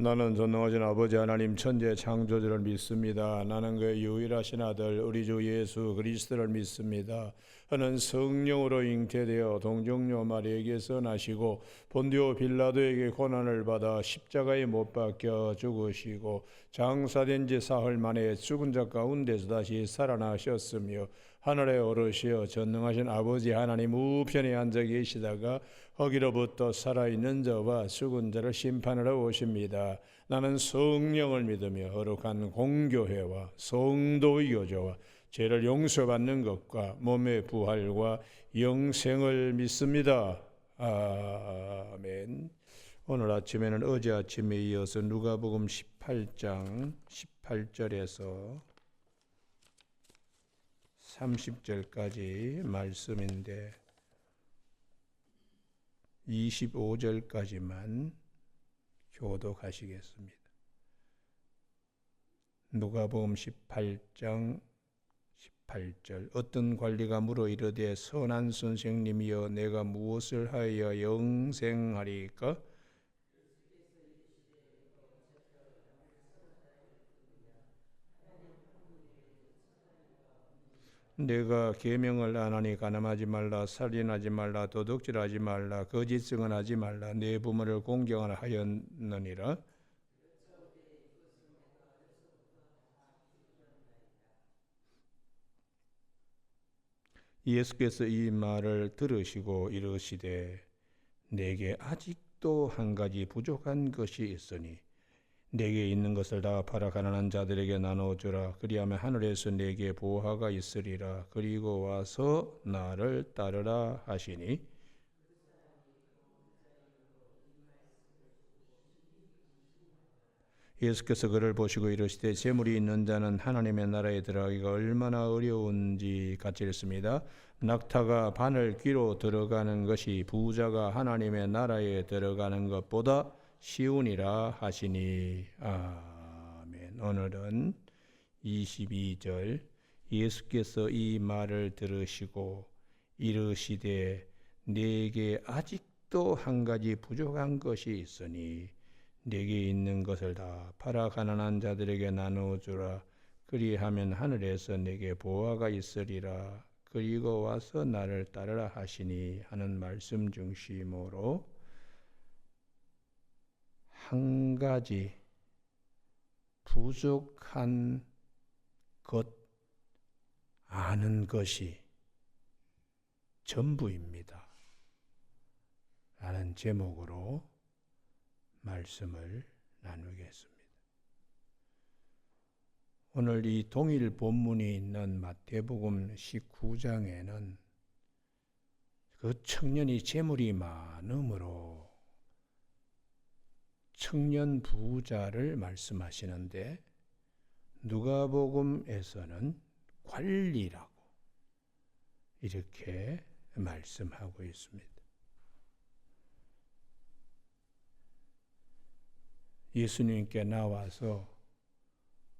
나는 전능하신 아버지 하나님 천재 창조주를 믿습니다. 나는 그의 유일하신 아들 우리 주 예수 그리스도를 믿습니다. 그는 성령으로 잉태되어 동정녀 마리에게서 나시고 본디오 빌라도에게 고난을 받아 십자가에 못 박혀 죽으시고 장사된 지 사흘 만에 죽은 자 가운데서 다시 살아나셨으며 하늘에 오르시어 전능하신 아버지 하나님 우편에 앉아 계시다가 거기로부터 살아있는 자와 죽은 자를 심판하러 오십니다. 나는 성령을 믿으며 거룩한 공교회와 성도의 교제와 죄를 용서받는 것과 몸의 부활과 영생을 믿습니다. 아멘. 오늘 아침에는 어제 아침에 이어서 누가복음 18장 18절에서 30절까지 말씀인데 25절까지만 교독하시겠습니다. 누가복음 18장 18절. 어떤 관리가 물어 이르되 선한 선생님이여 내가 무엇을 하여 영생하리까? 내가 계명을 안 하니 간음하지 말라, 살인하지 말라, 도둑질하지 말라, 거짓 증언하지 말라, 내 부모를 공경하라 하였느니라. 예수께서 이 말을 들으시고 이르시되 내게 아직도 한 가지 부족한 것이 있으니 내게 있는 것을 다 팔아 가난한 자들에게 나눠주라. 그리하면 하늘에서 내게 보화가 있으리라. 그리고 와서 나를 따르라 하시니 예수께서 그를 보시고 이르시되 재물이 있는 자는 하나님의 나라에 들어가기가 얼마나 어려운지 같이 읽습니다. 낙타가 바늘 귀로 들어가는 것이 부자가 하나님의 나라에 들어가는 것보다 쉬우니라 하시니. 아멘. 오늘은 22절. 예수께서 이 말을 들으시고 이르시되 내게 아직도 한 가지 부족한 것이 있으니 내게 있는 것을 다 팔아 가난한 자들에게 나누어주라. 그리하면 하늘에서 내게 보화가 있으리라. 그리고 와서 나를 따르라 하시니 하는 말씀 중심으로 한 가지 부족한 것 아는 것이 전부입니다. 라는 제목으로 말씀을 나누겠습니다. 오늘 이 동일 본문이 있는 마태복음 19장에는 그 청년이 재물이 많음으로 청년 부자를 말씀하시는데 누가복음에서는 관리라고 이렇게 말씀하고 있습니다. 예수님께 나와서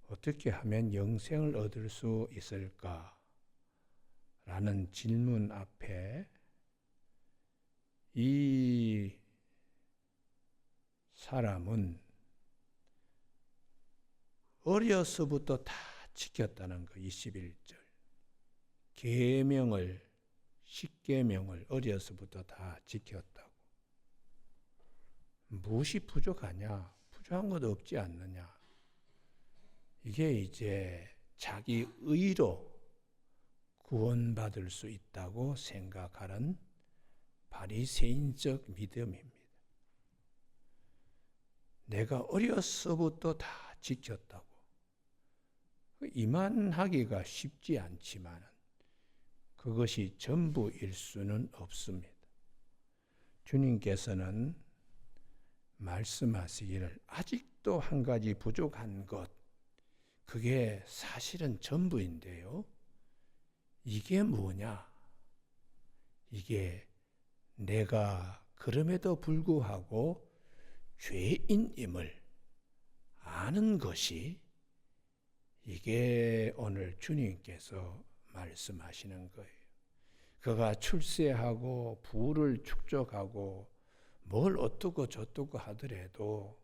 어떻게 하면 영생을 얻을 수 있을까? 라는 질문 앞에 이 사람은 어려서부터 다 지켰다는 거. 21절. 계명을 10계명을 어려서부터 다 지켰다고. 무엇이 부족하냐? 부족한 것 없지 않느냐? 이게 이제 자기 의로 구원받을 수 있다고 생각하는 바리새인적 믿음입니다. 내가 어려서부터 다 지켰다고. 이만하기가 쉽지 않지만 그것이 전부일 수는 없습니다. 주님께서는 말씀하시기를 아직도 한 가지 부족한 것, 그게 사실은 전부인데요. 이게 뭐냐? 이게 내가 그럼에도 불구하고 죄인임을 아는 것이 이게 오늘 주님께서 말씀하시는 거예요. 그가 출세하고 부를 축적하고 뭘 어떻고 저떻고 하더라도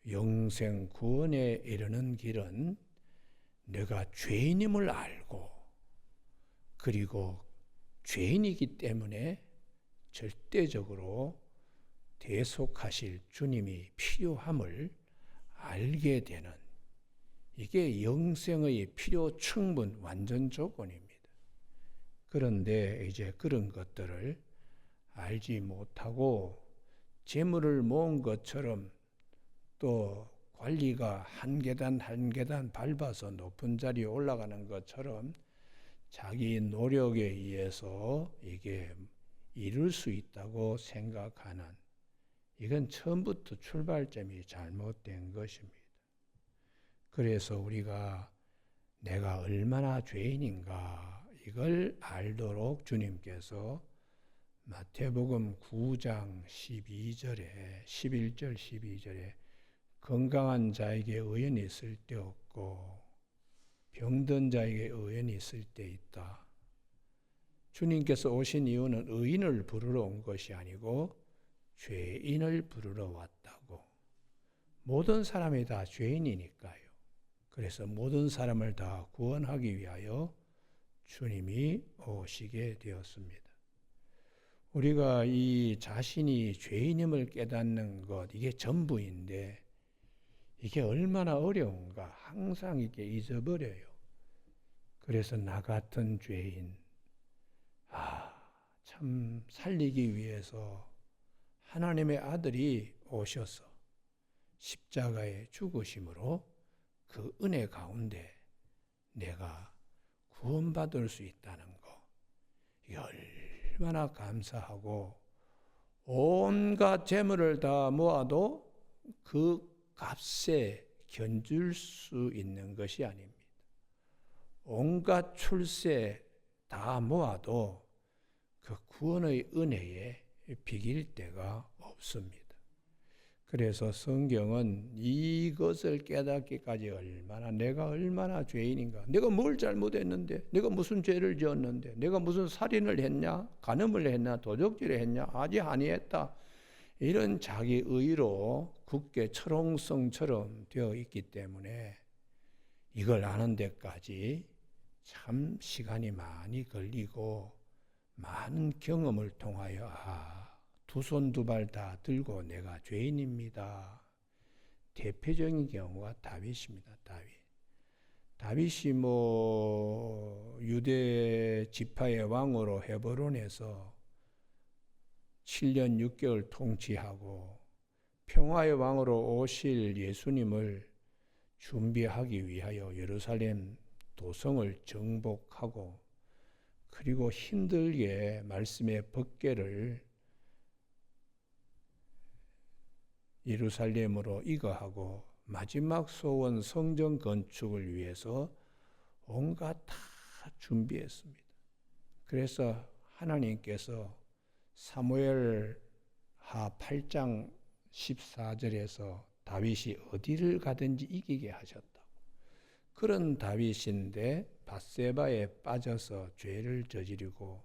영생 구원에 이르는 길은 내가 죄인임을 알고, 그리고 죄인이기 때문에 절대적으로 대속하실 주님이 필요함을 알게 되는, 이게 영생의 필요 충분 완전 조건입니다. 그런데 이제 그런 것들을 알지 못하고 재물을 모은 것처럼, 또 관리가 한 계단 한 계단 밟아서 높은 자리에 올라가는 것처럼 자기 노력에 의해서 이게 이룰 수 있다고 생각하는, 이건 처음부터 출발점이 잘못된 것입니다. 그래서 우리가 내가 얼마나 죄인인가 이걸 알도록 주님께서 마태복음 9장 12절에 11절 12절에 건강한 자에게 의연이 있을 때 없고 병든 자에게 의연이 있을 때 있다. 주님께서 오신 이유는 의인을 부르러 온 것이 아니고 죄인을 부르러 왔다고. 모든 사람이 다 죄인이니까요. 그래서 모든 사람을 다 구원하기 위하여 주님이 오시게 되었습니다. 우리가 이 자신이 죄인임을 깨닫는 것, 이게 전부인데 이게 얼마나 어려운가 항상 이게 잊어버려요. 그래서 나 같은 죄인, 참 살리기 위해서 하나님의 아들이 오셔서 십자가에 죽으심으로 그 은혜 가운데 내가 구원받을 수 있다는 거, 이게 얼마나 감사하고, 온갖 재물을 다 모아도 그 값에 견줄 수 있는 것이 아닙니다. 온갖 출세 다 모아도 그 구원의 은혜에 비길 데가 없습니다. 그래서 성경은 이것을 깨닫기까지 내가 얼마나 죄인인가, 내가 뭘 잘못했는데, 내가 무슨 죄를 지었는데, 내가 무슨 살인을 했냐, 간음을 했냐, 도적질을 했냐, 아직 아니했다, 이런 자기 의로 굳게 철옹성처럼 되어 있기 때문에 이걸 아는 데까지 참 시간이 많이 걸리고, 많은 경험을 통하여 두 손 두 발 다 들고 내가 죄인입니다. 대표적인 경우가 다윗입니다. 다윗이 유대 지파의 왕으로 헤브론에서 7년 6개월 통치하고 평화의 왕으로 오실 예수님을 준비하기 위하여 예루살렘 도성을 정복하고, 그리고 힘들게 말씀의 법궤를 예루살렘으로 이거하고 마지막 소원 성전 건축을 위해서 온갖 다 준비했습니다. 그래서 하나님께서 사무엘하 8장 14절에서 다윗이 어디를 가든지 이기게 하셨다고. 그런 다윗인데 밧세바에 빠져서 죄를 저지르고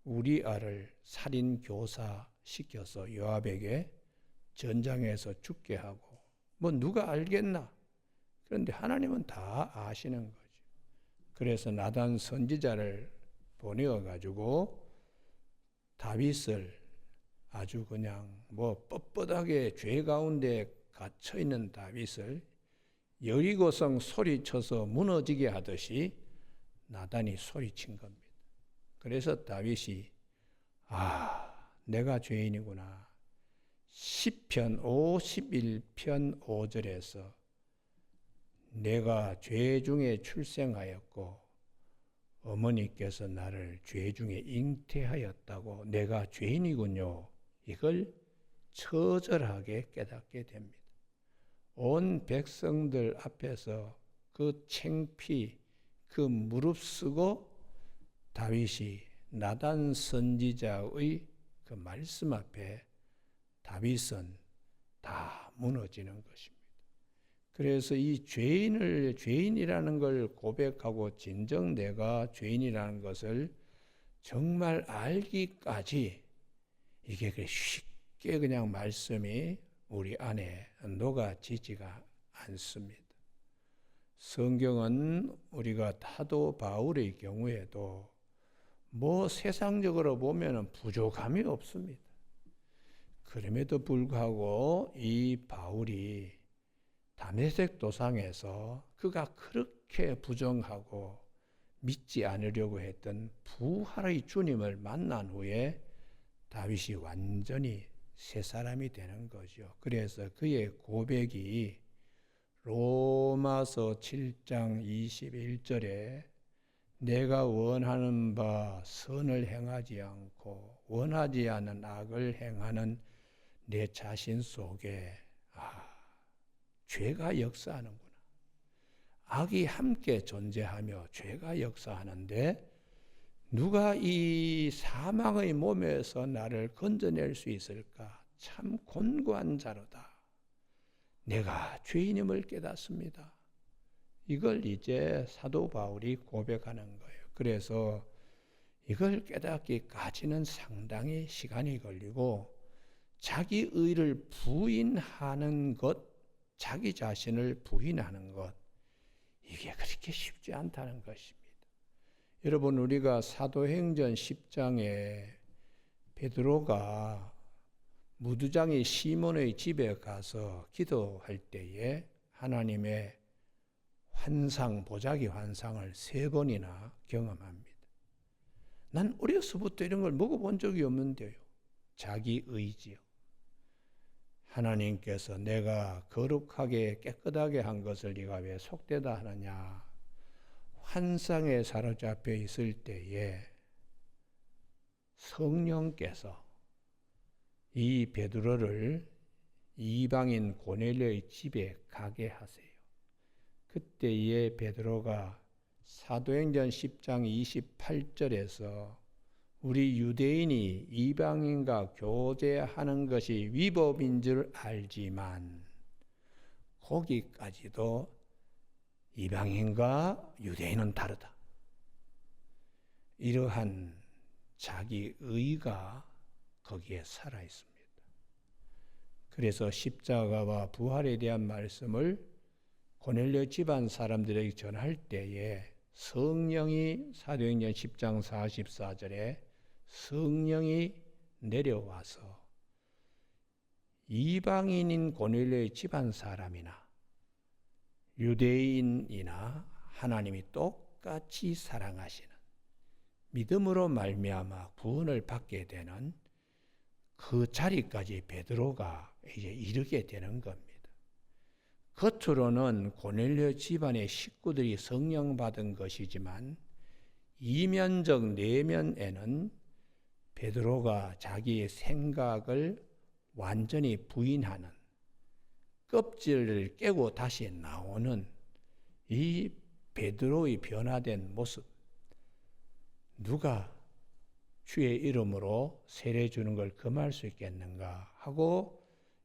우리아를 살인 교사 시켜서 요압에게 전장에서 죽게 하고, 누가 알겠나? 그런데 하나님은 다 아시는 거죠. 그래서 나단 선지자를 보내어 가지고 다윗을 아주 그냥 뻣뻣하게 죄 가운데 갇혀 있는 다윗을 여리고성 소리쳐서 무너지게 하듯이 나단이 소리친 겁니다. 그래서 다윗이 내가 죄인이구나. 시편 51편 5절에서 내가 죄 중에 출생하였고 어머니께서 나를 죄 중에 잉태하였다고, 내가 죄인이군요. 이걸 처절하게 깨닫게 됩니다. 온 백성들 앞에서 그 창피, 그 무릅쓰고 다윗이 나단 선지자의 그 말씀 앞에 다윗은 다 무너지는 것입니다. 그래서 이 죄인이라는 걸 고백하고 진정 내가 죄인이라는 것을 정말 알기까지 이게 쉽게 그냥 말씀이 우리 안에 녹아지지가 않습니다. 성경은 우리가 사도 바울의 경우에도 세상적으로 보면 부족함이 없습니다. 그럼에도 불구하고 이 바울이 다메섹 도상에서 그가 그렇게 부정하고 믿지 않으려고 했던 부활의 주님을 만난 후에 다윗이 완전히 새 사람이 되는 거죠. 그래서 그의 고백이 로마서 7장 21절에 내가 원하는 바 선을 행하지 않고 원하지 않는 악을 행하는 내 자신 속에 죄가 역사하는구나. 악이 함께 존재하며 죄가 역사하는데 누가 이 사망의 몸에서 나를 건져낼 수 있을까? 참 곤고한 자로다. 내가 죄인임을 깨닫습니다. 이걸 이제 사도 바울이 고백하는 거예요. 그래서 이걸 깨닫기까지는 상당히 시간이 걸리고 자기 의를 부인하는 것, 자기 자신을 부인하는 것, 이게 그렇게 쉽지 않다는 것입니다. 여러분, 우리가 사도행전 10장에 베드로가 무두장이 시몬의 집에 가서 기도할 때에 하나님의 환상, 보자기 환상을 3번이나 경험합니다. 난 어려서부터 이런 걸 먹어본 적이 없는데요. 자기 의지요. 하나님께서 내가 거룩하게 깨끗하게 한 것을 네가 왜 속되다 하느냐. 환상에 사로잡혀 있을 때에 성령께서 이 베드로를 이방인 고넬료의 집에 가게 하세요. 그때에 베드로가 사도행전 10장 28절에서 우리 유대인이 이방인과 교제하는 것이 위법인 줄 알지만 거기까지도 이방인과 유대인은 다르다. 이러한 자기 의가 거기에 살아 있습니다. 그래서 십자가와 부활에 대한 말씀을 고넬료 집안 사람들에게 전할 때에 성령이 사도행전 10장 44절에 성령이 내려와서 이방인인 고넬료의 집안 사람이나 유대인이나 하나님이 똑같이 사랑하시는 믿음으로 말미암아 구원을 받게 되는 그 자리까지 베드로가 이제 이르게 되는 겁니다. 겉으로는 고넬료 집안의 식구들이 성령 받은 것이지만 이면적 내면에는 베드로가 자기의 생각을 완전히 부인하는 껍질을 깨고 다시 나오는 이 베드로의 변화된 모습, 누가 주의 이름으로 세례 주는 걸 금할 수 있겠는가 하고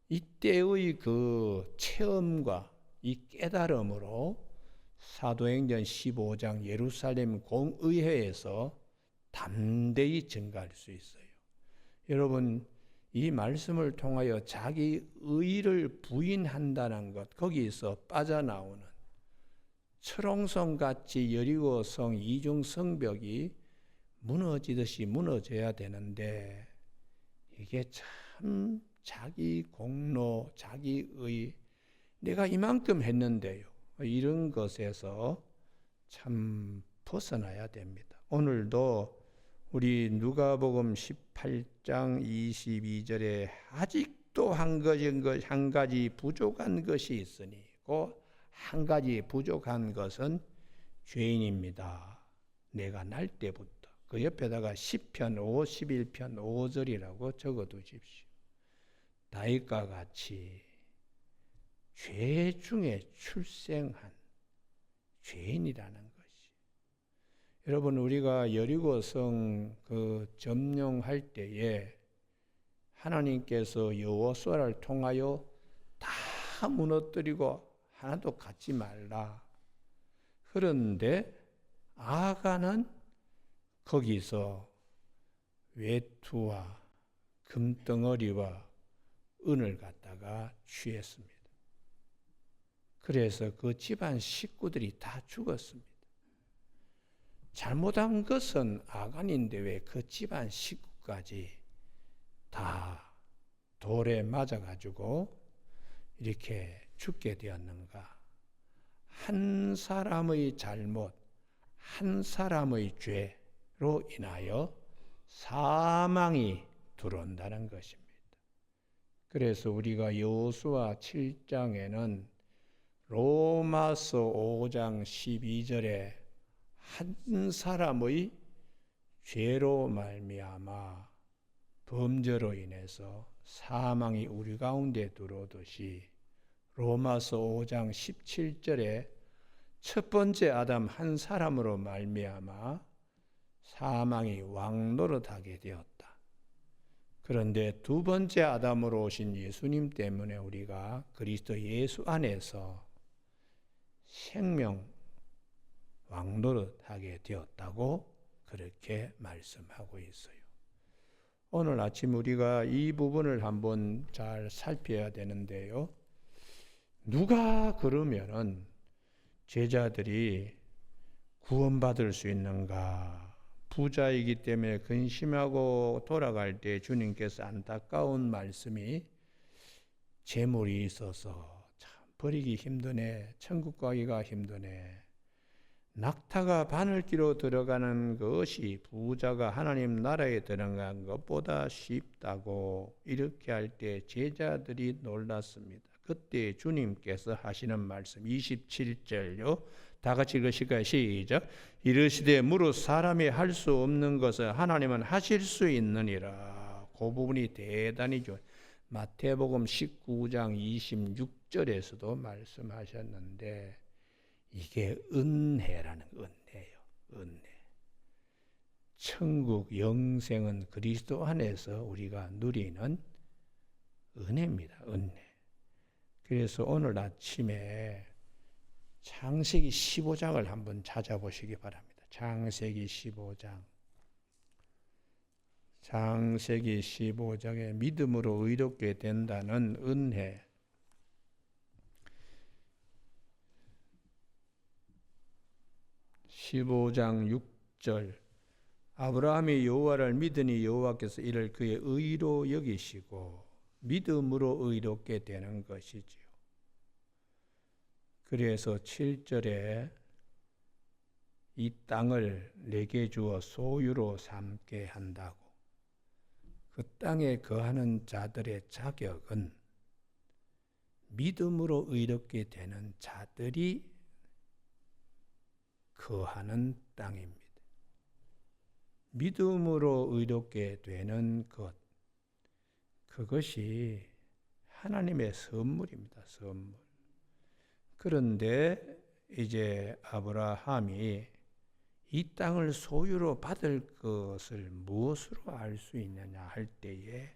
이때의 그 체험과 이 깨달음으로 사도행전 15장 예루살렘 공의회에서 담대히 증가할 수 있어요. 여러분, 이 말씀을 통하여 자기 의를 부인한다는 것, 거기서 빠져나오는 철옹성같이 여리고성 이중성벽이 무너지듯이 무너져야 되는데 이게 참 자기 공로, 자기 의, 내가 이만큼 했는데요. 이런 것에서 참 벗어나야 됩니다. 오늘도 우리 누가복음 18장 22절에 아직도 한 가지 부족한 것이 있으니 그 한 가지 부족한 것은 죄인입니다. 내가 날 때부터. 그 옆에다가 시편 51편 5절이라고 적어두십시오. 다윗과 같이 죄 중에 출생한 죄인이라는 것이. 여러분, 우리가 여리고성 점령할 때에 하나님께서 여호수아를 통하여 다 무너뜨리고 하나도 갖지 말라. 그런데 아가는 거기서 외투와 금덩어리와 은을 갖다가 취했습니다. 그래서 그 집안 식구들이 다 죽었습니다. 잘못한 것은 아간인데 왜 그 집안 식구까지 다 돌에 맞아가지고 이렇게 죽게 되었는가? 한 사람의 잘못, 한 사람의 죄로 인하여 사망이 들어온다는 것입니다. 그래서 우리가 여호수아 7장에는 로마서 5장 12절에 한 사람의 죄로 말미암아 범죄로 인해서 사망이 우리 가운데 들어오듯이 로마서 5장 17절에 첫 번째 아담 한 사람으로 말미암아 사망이 왕노릇하게 되었다. 그런데 두 번째 아담으로 오신 예수님 때문에 우리가 그리스도 예수 안에서 생명 왕노릇하게 되었다고 그렇게 말씀하고 있어요. 오늘 아침 우리가 이 부분을 한번 잘 살펴야 되는데요. 누가 그러면은 제자들이 구원받을 수 있는가? 부자이기 때문에 근심하고 돌아갈 때 주님께서 안타까운 말씀이 재물이 있어서 참 버리기 힘드네. 천국 가기가 힘드네. 낙타가 바늘귀로 들어가는 것이 부자가 하나님 나라에 들어간 것보다 쉽다고 이렇게 할 때 제자들이 놀랐습니다. 그때 주님께서 하시는 말씀 27절요. 다 같이 읽으실까요? 시작. 이르시되 무릇 사람이 할 수 없는 것을 하나님은 하실 수 있느니라. 그 부분이 대단히 좋아요. 마태복음 19장 26절에서도 말씀하셨는데 이게 은혜라는 은혜예요. 은혜. 천국 영생은 그리스도 안에서 우리가 누리는 은혜입니다. 은혜. 그래서 오늘 아침에 창세기 15장을 한번 찾아보시기 바랍니다. 창세기 15장. 창세기 15장에 믿음으로 의롭게 된다는 은혜. (15장 6절) 아브라함이 여호와를 믿으니 여호와께서 이를 그의 의로 여기시고 믿음으로 의롭게 되는 것이지요. 그래서 7절에 이 땅을 내게 주어 소유로 삼게 한다고. 그 땅에 거하는 자들의 자격은 믿음으로 의롭게 되는 자들이 거하는 땅입니다. 믿음으로 의롭게 되는 것, 그것이 하나님의 선물입니다. 선물. 그런데 이제 아브라함이 이 땅을 소유로 받을 것을 무엇으로 알 수 있느냐 할 때에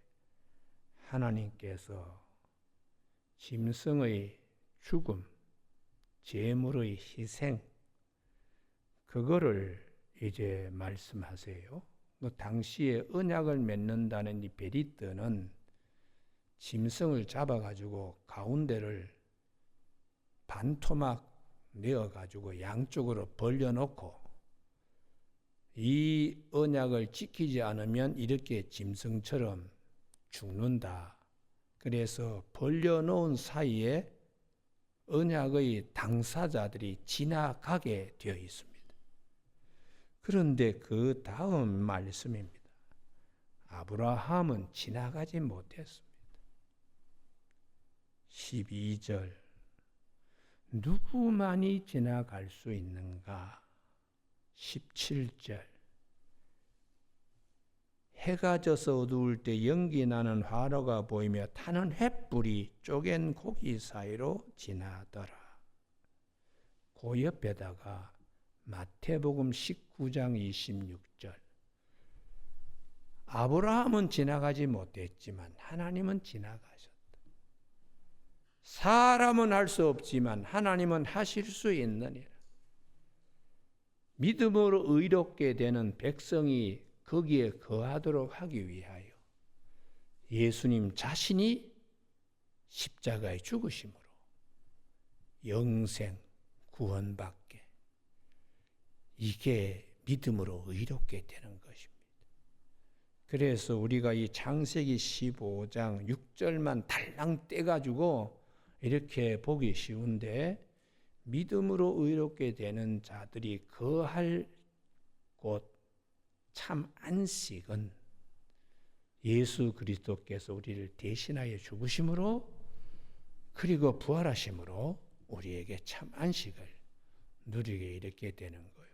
하나님께서 짐승의 죽음, 제물의 희생, 그거를 이제 말씀하세요. 당시에 언약을 맺는다는 이 베리트는 짐승을 잡아가지고 가운데를 반토막 내어가지고 양쪽으로 벌려놓고 이 언약을 지키지 않으면 이렇게 짐승처럼 죽는다. 그래서 벌려놓은 사이에 언약의 당사자들이 지나가게 되어 있습니다. 그런데 그 다음 말씀입니다. 아브라함은 지나가지 못했습니다. 12절 누구만이 지나갈 수 있는가? 17절 해가 져서 어두울 때 연기 나는 화로가 보이며 타는 횃불이 쪼갠 고기 사이로 지나더라. 그 옆에다가 마태복음 19장 26절 아브라함은 지나가지 못했지만 하나님은 지나가셨다. 사람은 할 수 없지만 하나님은 하실 수 있느니라. 믿음으로 의롭게 되는 백성이 거기에 거하도록 하기 위하여 예수님 자신이 십자가의 죽으심으로 영생, 구원받게, 이게 믿음으로 의롭게 되는 것입니다. 그래서 우리가 이 창세기 15장 6절만 달랑 떼가지고 이렇게 보기 쉬운데, 믿음으로 의롭게 되는 자들이 거할 곳 참 안식은 예수 그리스도께서 우리를 대신하여 죽으심으로, 그리고 부활하심으로 우리에게 참 안식을 누리게 이렇게 되는 거예요.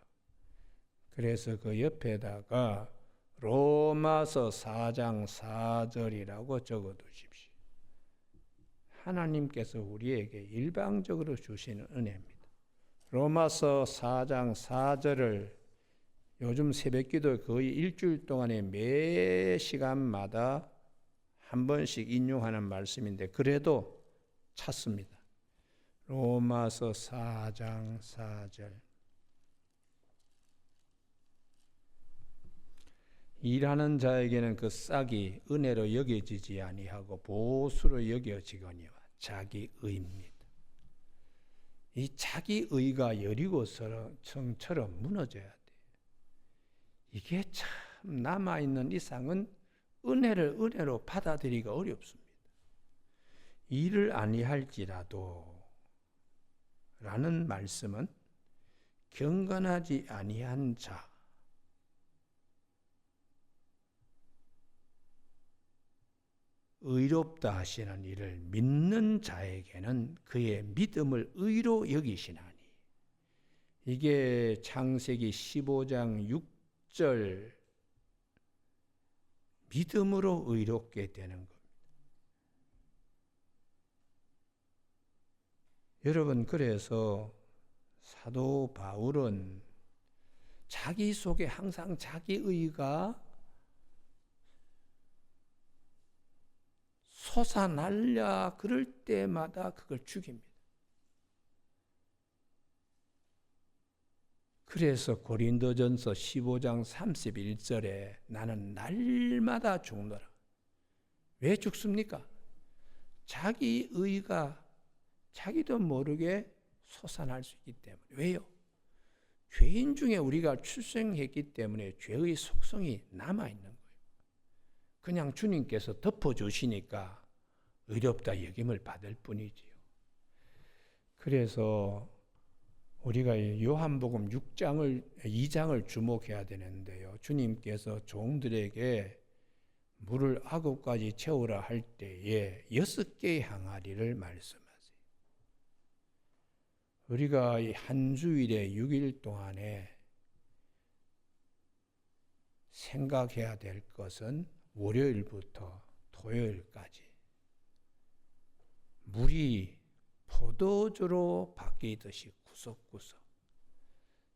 그래서 그 옆에다가 로마서 4장 4절이라고 적어두십시오. 하나님께서 우리에게 일방적으로 주시는 은혜입니다. 로마서 4장 4절을 요즘 새벽기도 거의 일주일 동안에 매 시간마다 한 번씩 인용하는 말씀인데 그래도 찾습니다. 로마서 4장 4절. 일하는 자에게는 그 싹이 은혜로 여겨지지 아니하고 보수로 여겨지거니와 자기 의입니다. 이 자기 의가 여리고성처럼 무너져야 돼요. 이게 참 남아있는 이상은 은혜를 은혜로 받아들이기가 어렵습니다. 일을 아니할지라도 라는 말씀은 경건하지 아니한 자, 의롭다 하시는 이를 믿는 자에게는 그의 믿음을 의로 여기시나니, 이게 창세기 15장 6절 믿음으로 의롭게 되는 겁니다. 여러분, 그래서 사도 바울은 자기 속에 항상 자기 의가 솟아날랴 그럴 때마다 그걸 죽입니다. 그래서 고린도전서 15장 31절에 나는 날마다 죽노라. 왜 죽습니까? 자기 의가 자기도 모르게 솟아날 수 있기 때문에. 왜요? 죄인 중에 우리가 출생했기 때문에 죄의 속성이 남아있는 거예요. 그냥 주님께서 덮어주시니까 의롭다 여김을 받을 뿐이지요. 그래서 우리가 요한복음 2장을 주목해야 되는데요. 주님께서 종들에게 물을 9가지 채우라 할 때에 6개의 항아리를 말씀하세요. 우리가 한 주일에 6일 동안에 생각해야 될 것은 월요일부터 토요일까지 물이 포도주로 바뀌듯이 구석구석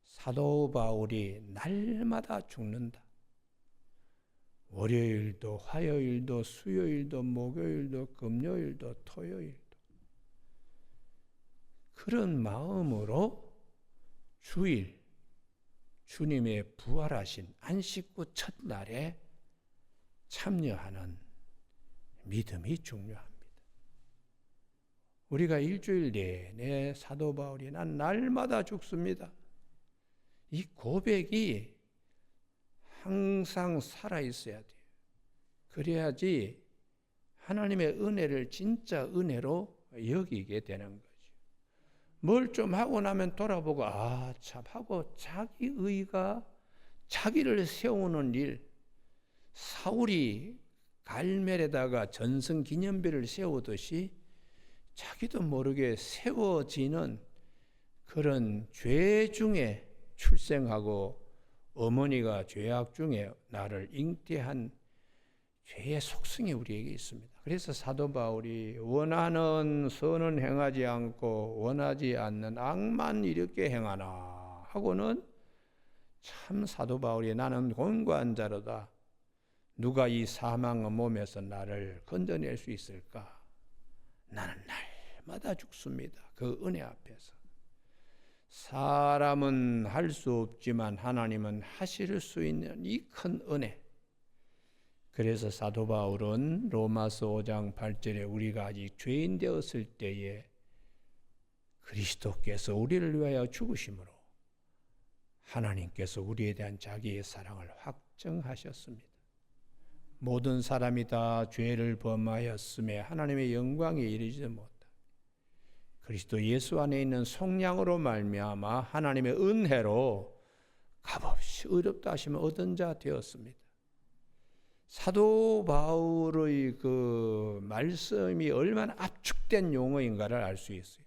사도 바울이 날마다 죽는다. 월요일도 화요일도 수요일도 목요일도 금요일도 토요일도 그런 마음으로 주일 주님의 부활하신 안식구 첫날에 참여하는 믿음이 중요합니다. 우리가 일주일 내내 사도 바울이 난 날마다 죽습니다. 이 고백이 항상 살아있어야 돼요. 그래야지 하나님의 은혜를 진짜 은혜로 여기게 되는 거죠. 뭘 좀 하고 나면 돌아보고 참 하고 자기 의가 자기를 세우는 일, 사울이 갈멜에다가 전승기념비를 세우듯이 자기도 모르게 세워지는 그런 죄 중에 출생하고 어머니가 죄악 중에 나를 잉태한 죄의 속성이 우리에게 있습니다. 그래서 사도 바울이 원하는 선은 행하지 않고 원하지 않는 악만 이렇게 행하나 하고는 참 사도 바울이 나는 곤고한 자로다. 누가 이 사망의 몸에서 나를 건져낼 수 있을까? 나는 날마다 죽습니다. 그 은혜 앞에서. 사람은 할 수 없지만 하나님은 하실 수 있는 이 큰 은혜. 그래서 사도 바울은 로마서 5장 8절에 우리가 아직 죄인 되었을 때에 그리스도께서 우리를 위하여 죽으심으로 하나님께서 우리에 대한 자기의 사랑을 확증하셨습니다. 모든 사람이 다 죄를 범하였음에 하나님의 영광에 이르지 못하고 그리스도 예수 안에 있는 속량으로 말미암아 하나님의 은혜로 값없이 의롭다 하시면 얻은 자 되었습니다. 사도 바울의 그 말씀이 얼마나 압축된 용어인가를 알 수 있어요.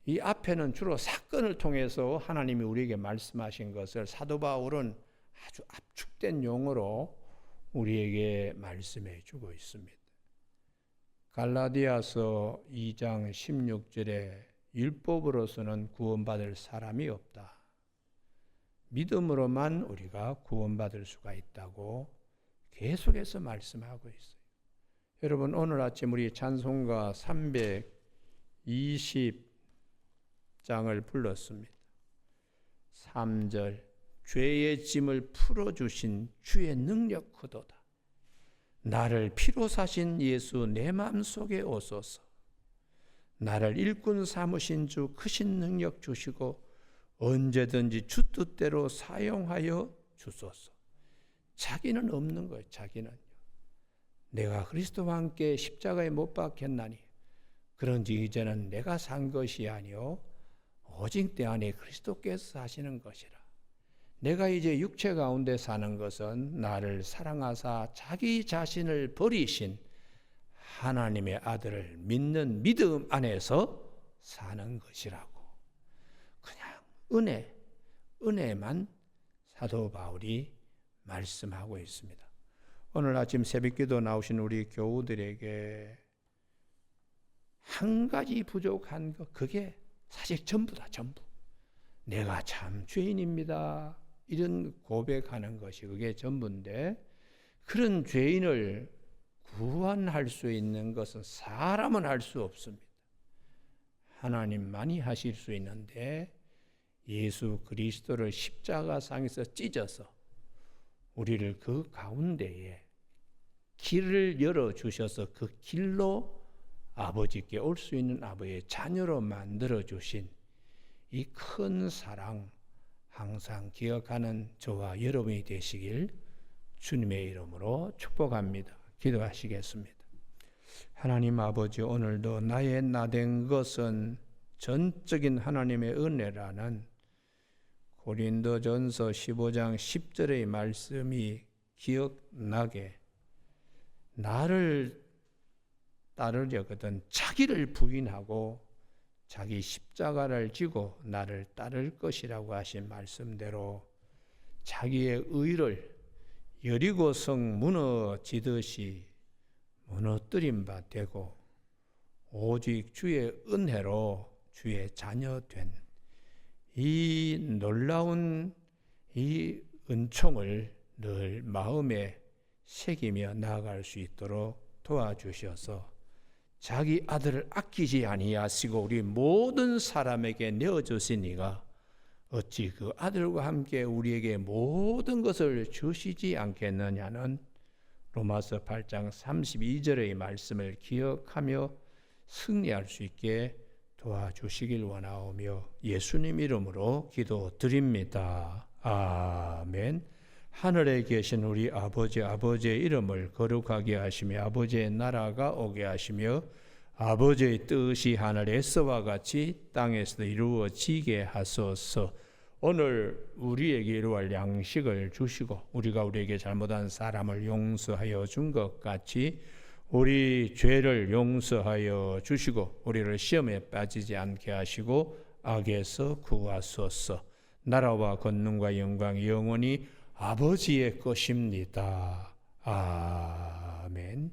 이 앞에는 주로 사건을 통해서 하나님이 우리에게 말씀하신 것을 사도 바울은 아주 압축된 용어로 우리에게 말씀해 주고 있습니다. 갈라디아서 2장 16절에 율법으로서는 구원받을 사람이 없다. 믿음으로만 우리가 구원받을 수가 있다고 계속해서 말씀하고 있어요. 여러분 오늘 아침 우리 찬송가 320장을 불렀습니다. 3절 죄의 짐을 풀어주신 주의 능력 크도다. 나를 피로 사신 예수 내 마음속에 오소서. 나를 일꾼 삼으신 주 크신 능력 주시고 언제든지 주 뜻대로 사용하여 주소서. 자기는 없는 거예요. 자기는요. 내가 그리스도와 함께 십자가에 못 박혔나니 그런지 이제는 내가 산 것이 아니요 오직 내 안에 그리스도께서 사시는 것이라. 내가 이제 육체 가운데 사는 것은 나를 사랑하사 자기 자신을 버리신 하나님의 아들을 믿는 믿음 안에서 사는 것이라고. 그냥 은혜만 사도 바울이 말씀하고 있습니다. 오늘 아침 새벽기도 나오신 우리 교우들에게 한 가지 부족한 것, 그게 사실 전부다. 전부. 내가 참 죄인입니다. 이런 고백하는 것이 그게 전부인데, 그런 죄인을 구원할 수 있는 것은 사람은 할 수 없습니다. 하나님만이 하실 수 있는데, 예수 그리스도를 십자가상에서 찢어서 우리를 그 가운데에 길을 열어주셔서 그 길로 아버지께 올 수 있는 아버지의 자녀로 만들어주신 이 큰 사랑 항상 기억하는 저와 여러분이 되시길 주님의 이름으로 축복합니다. 기도하시겠습니다. 하나님 아버지, 오늘도 나의 나된 것은 전적인 하나님의 은혜라는 고린도전서 15장 10절의 말씀이 기억나게, 나를 따르려거든 자기를 부인하고 자기 십자가를 지고 나를 따를 것이라고 하신 말씀대로 자기의 의를 여리고성 무너지듯이 무너뜨린 바 되고 오직 주의 은혜로 주의 자녀 된 이 놀라운 이 은총을 늘 마음에 새기며 나아갈 수 있도록 도와주셔서 자기 아들을 아끼지 아니하시고 우리 모든 사람에게 내어주시니가 어찌 그 아들과 함께 우리에게 모든 것을 주시지 않겠느냐는 로마서 8장 32절의 말씀을 기억하며 승리할 수 있게 도와주시길 원하오며 예수님 이름으로 기도드립니다. 아멘. 하늘에 계신 우리 아버지, 아버지의 이름을 거룩하게 하시며 아버지의 나라가 오게 하시며 아버지의 뜻이 하늘에서와 같이 땅에서도 이루어지게 하소서. 오늘 우리에게 이루어갈 양식을 주시고 우리가 우리에게 잘못한 사람을 용서하여 준 것 같이 우리 죄를 용서하여 주시고 우리를 시험에 빠지지 않게 하시고 악에서 구하소서. 나라와 권능과 영광이 영원히 아버지의 것입니다. 아멘.